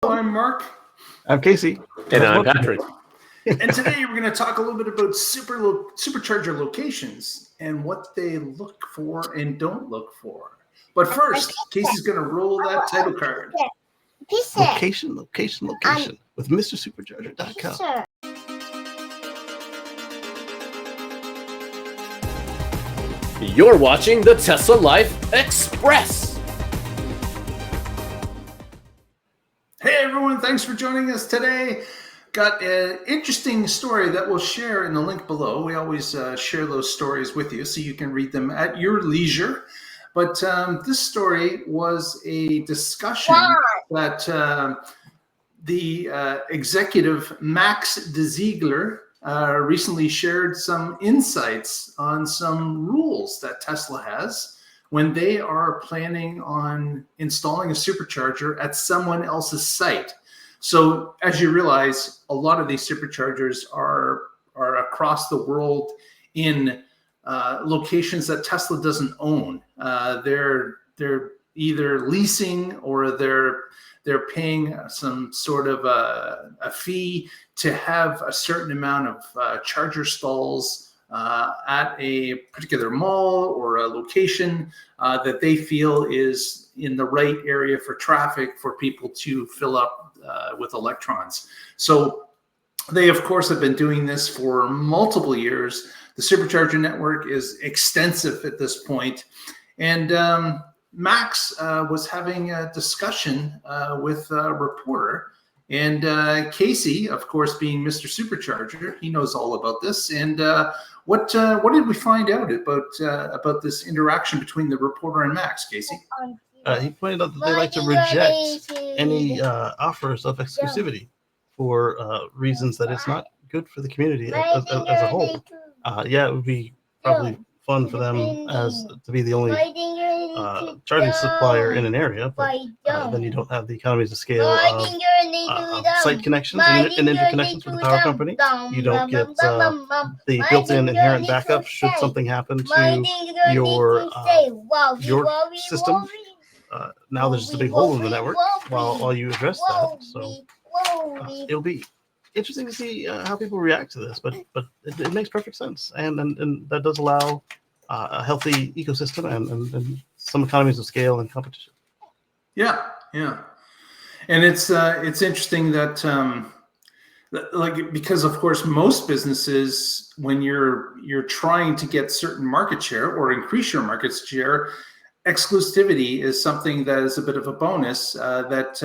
I'm Mark. I'm Casey. And I'm Patrick. And today we're going to talk a little bit about Supercharger locations and what they look for and don't look for. But first, Casey's going to roll that title card. Location with MrSupercharger.com. You're watching the Tesla Life Express. Hey everyone, thanks for joining us today. Got an interesting story that we'll share in the link below. We always share those stories with you so you can read them at your leisure. But this story was a discussion that the executive Max de Ziegler recently shared some insights on some rules that Tesla has when they are planning on installing a supercharger at someone else's site. So as you realize, a lot of these superchargers are across the world in locations that Tesla doesn't own. They're either leasing or they're paying some sort of a fee to have a certain amount of charger stalls at a particular mall or a location that they feel is in the right area for traffic for people to fill up with electrons. So they, of course, have been doing this for multiple years. The supercharger network is extensive at this point. And Max was having a discussion with a reporter. And Casey, of course, being Mr. Supercharger, he knows all about this. And what did we find out about this interaction between the reporter and Max, Casey? He pointed out that they like to reject any offers of exclusivity for reasons that it's not good for the community as a whole. Yeah, it would be probably fun for them to be the only charging supplier in an area, but then you don't have the economies of scale of site connections and interconnections with the power company. You don't get the built-in inherent backup should something happen to your system. Now there's just a big hole in the network while you address that. So it'll be interesting to see how people react to this, but it makes perfect sense, and that does allow a healthy ecosystem and some economies of scale and competition. Yeah, and it's interesting that because of course most businesses, when you're trying to get certain market share or increase your market share, exclusivity is something that is a bit of a bonus that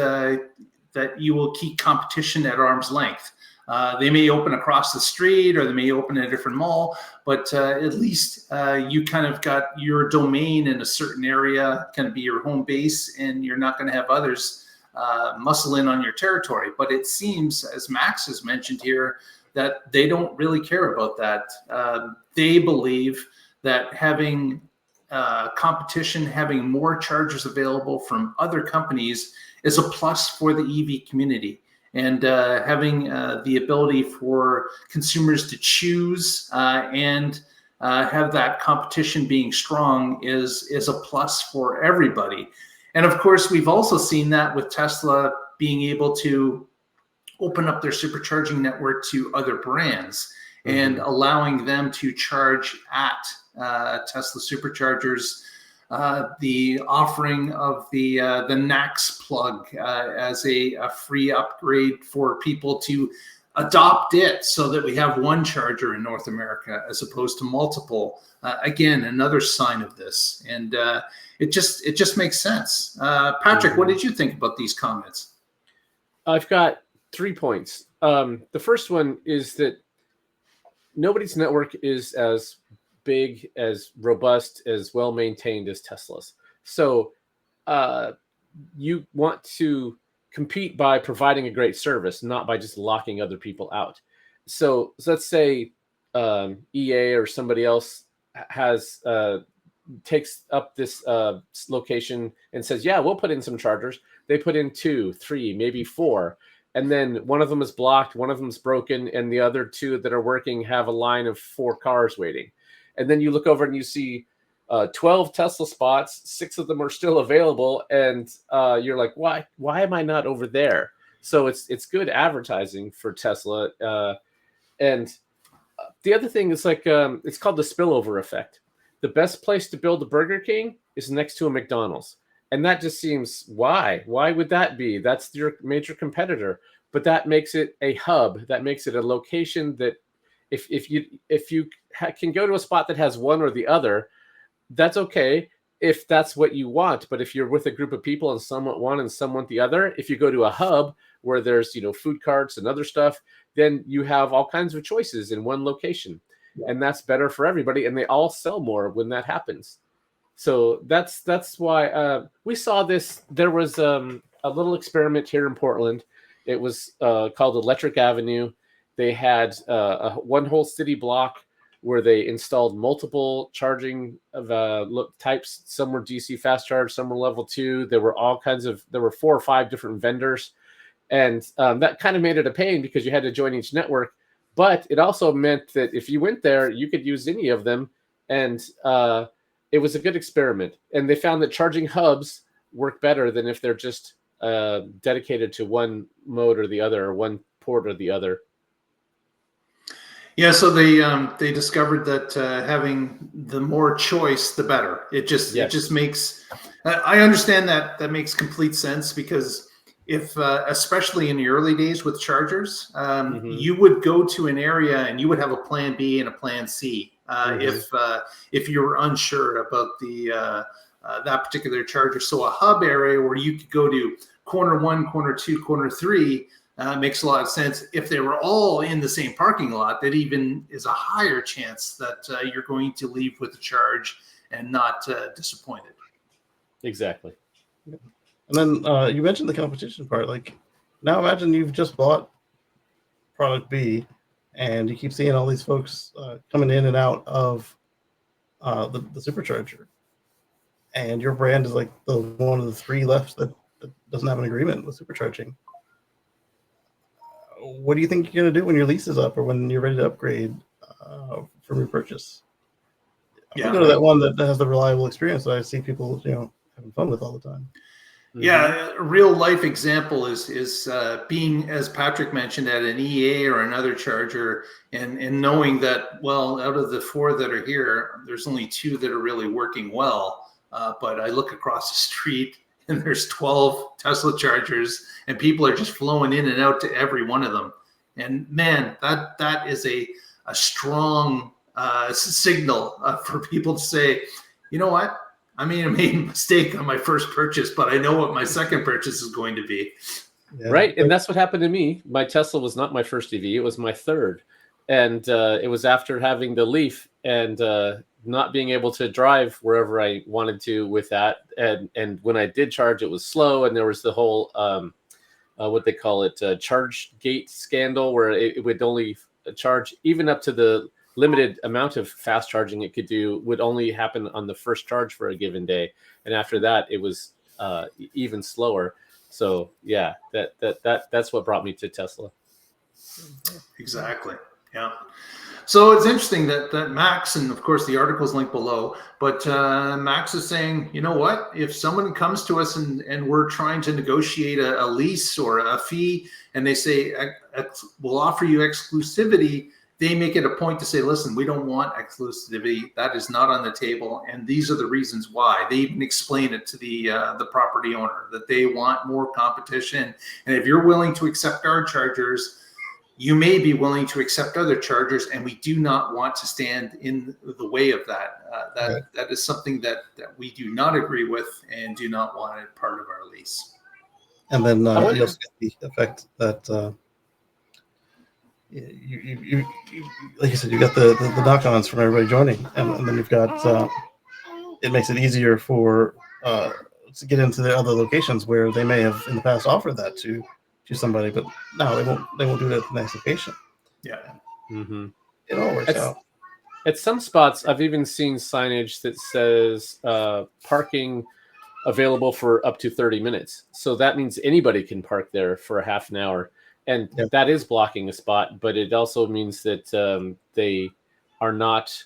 you will keep competition at arm's length. They may open across the street or they may open at a different mall, but at least you kind of got your domain in a certain area, kind of be your home base, and you're not going to have others muscle in on your territory. But it seems, as Max has mentioned here, that they don't really care about that. They believe that having competition, having more chargers available from other companies is a plus for the EV community. And having the ability for consumers to choose and have that competition being strong is a plus for everybody. And of course, we've also seen that with Tesla being able to open up their supercharging network to other brands and allowing them to charge at Tesla superchargers. The offering of the NAX plug as a free upgrade for people to adopt it, so that we have one charger in North America as opposed to multiple. Again, another sign of this, and it just makes sense. Patrick, what did you think about these comments? I've got 3 points. The first one is that nobody's network is as big, as robust, as well maintained as Tesla's. So you want to compete by providing a great service, not by just locking other people out. So let's say EA or somebody else has takes up this location and says, yeah, we'll put in some chargers. They put in 2, 3, maybe 4. And then one of them is blocked, one of them is broken, and the other 2 that are working have a line of 4 cars waiting. And then you look over and you see 12 Tesla spots, 6 of them are still available, and you're like, why am I not over there? So it's good advertising for Tesla. And the other thing is like it's called the spillover effect. The best place to build a Burger King is next to a McDonald's. And that just seems why? Why would that be? That's your major competitor. But that makes it a hub. That makes it a location that if you can go to a spot that has one or the other, that's okay if that's what you want. But if you're with a group of people and some want one and some want the other, if you go to a hub where there's food carts and other stuff, then you have all kinds of choices in one location. Yeah. And that's better for everybody. And they all sell more when that happens. So that's why we saw this. There was a little experiment here in Portland. It was called Electric Avenue. They had one whole city block where they installed multiple charging of types. Some were DC fast charge, some were level 2. There were 4 or 5 different vendors. And that kind of made it a pain because you had to join each network. But it also meant that if you went there, you could use any of them. And it was a good experiment. And they found that charging hubs work better than if they're just dedicated to one mode or the other, or one port or the other. Yeah, so they discovered that having the more choice, the better. It just makes. I understand that makes complete sense, because if especially in the early days with chargers, you would go to an area and you would have a plan B and a plan C if you were unsure about the that particular charger. So a hub area where you could go to corner 1, corner 2, corner 3. Makes a lot of sense. If they were all in the same parking lot, that even is a higher chance that you're going to leave with a charge and not disappointed. Exactly. And then you mentioned the competition part. Like, now imagine you've just bought product B, and you keep seeing all these folks coming in and out of the Supercharger, and your brand is like the one of the 3 left that doesn't have an agreement with supercharging. What do you think you're going to do when your lease is up, or when you're ready to upgrade from Repurchase? I'm go to that one that has the reliable experience that I see people, having fun with all the time. Yeah, a real life example is being, as Patrick mentioned, at an EA or another charger, and knowing that, well, out of the 4 that are here, there's only 2 that are really working well. But I look across the street and there's 12 Tesla chargers, and people are just flowing in and out to every one of them. And man, that is a strong signal for people to say, you know what? I made a mistake on my first purchase, but I know what my second purchase is going to be. Yeah. Right. And that's what happened to me. My Tesla was not my first EV. It was my third. And it was after having the Leaf and not being able to drive wherever I wanted to with that. And when I did charge, it was slow. And there was the whole, what they call it, charge gate scandal, where it would only charge even up to the limited amount of fast charging it could do would only happen on the first charge for a given day. And after that, it was even slower. So yeah, that's what brought me to Tesla. Exactly. Yeah. So it's interesting that Max, and of course the article is linked below, but Max is saying, you know what, if someone comes to us and we're trying to negotiate a lease or a fee, and they say, we'll offer you exclusivity, they make it a point to say, listen, we don't want exclusivity. That is not on the table. And these are the reasons why. They even explain it to the property owner, that they want more competition. And if you're willing to accept our chargers, you may be willing to accept other chargers, and we do not want to stand in the way of that. That is something that we do not agree with and do not want it part of our lease. And then you also get the effect that you like you said, you got the knock-ons from everybody joining, and then you've got it makes it easier for to get into the other locations where they may have in the past offered that to somebody, but no, they won't do that at the next location. Yeah. Mm-hmm. It all works out. At some spots, I've even seen signage that says parking available for up to 30 minutes. So that means anybody can park there for a half an hour. And that is blocking a spot, but it also means that they are not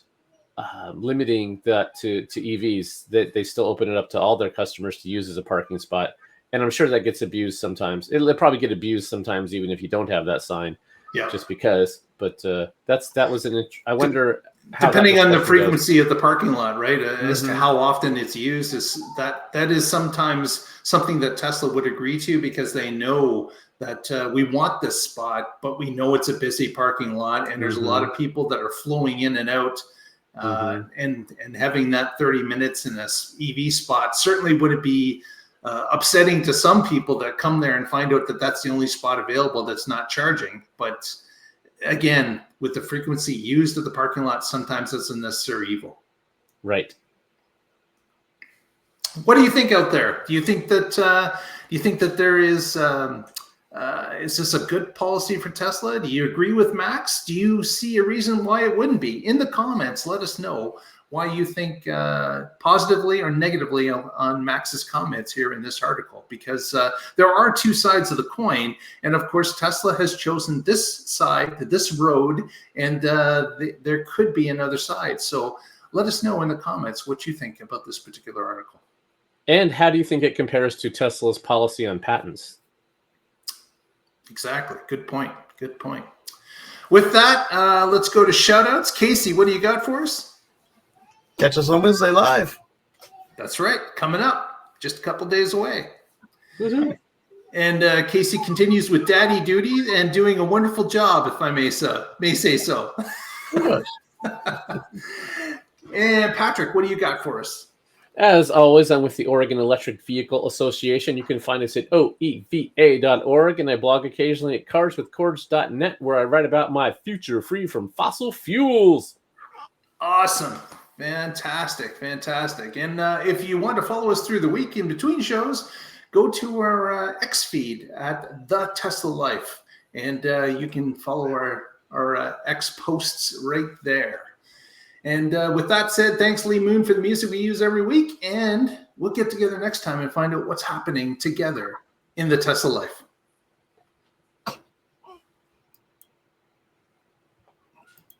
limiting that to EVs, that they still open it up to all their customers to use as a parking spot. And I'm sure that gets abused sometimes. It'll probably get abused sometimes, even if you don't have that sign. Yeah. Just because. But that was I wonder how depending on the goes. frequency of the parking lot, right? As to Mhm. how often it's used, that is sometimes something that Tesla would agree to, because they know that we want this spot, but we know it's a busy parking lot, and there's a lot of people that are flowing in and out. And having that 30 minutes in a EV spot certainly would be upsetting to some people that come there and find out that that's the only spot available that's not charging. But again, with the frequency used at the parking lot, sometimes it's a necessary evil. Right. What do you think out there? Do you think that there is this a good policy for Tesla? Do you agree with Max? Do you see a reason why it wouldn't be? In the comments, let us know why you think positively or negatively on Max's comments here in this article, because there are two sides of the coin. And of course, Tesla has chosen this side, this road, and there could be another side. So let us know in the comments what you think about this particular article. And how do you think it compares to Tesla's policy on patents? Exactly. Good point. Good point. With that, let's go to shoutouts. Casey, what do you got for us? Catch us on Wednesday live. That's right. Coming up. Just a couple days away. Mm-hmm. And Casey continues with daddy duties and doing a wonderful job, if I may say so. And Patrick, what do you got for us? As always, I'm with the Oregon Electric Vehicle Association. You can find us at oeva.org, and I blog occasionally at carswithcords.net, where I write about my future free from fossil fuels. Awesome. Fantastic. And if you want to follow us through the week in between shows, go to our X feed at The Tesla Life, and you can follow our X posts right there. And with that said, thanks, Lee Moon, for the music we use every week. And we'll get together next time and find out what's happening together in the Tesla Life.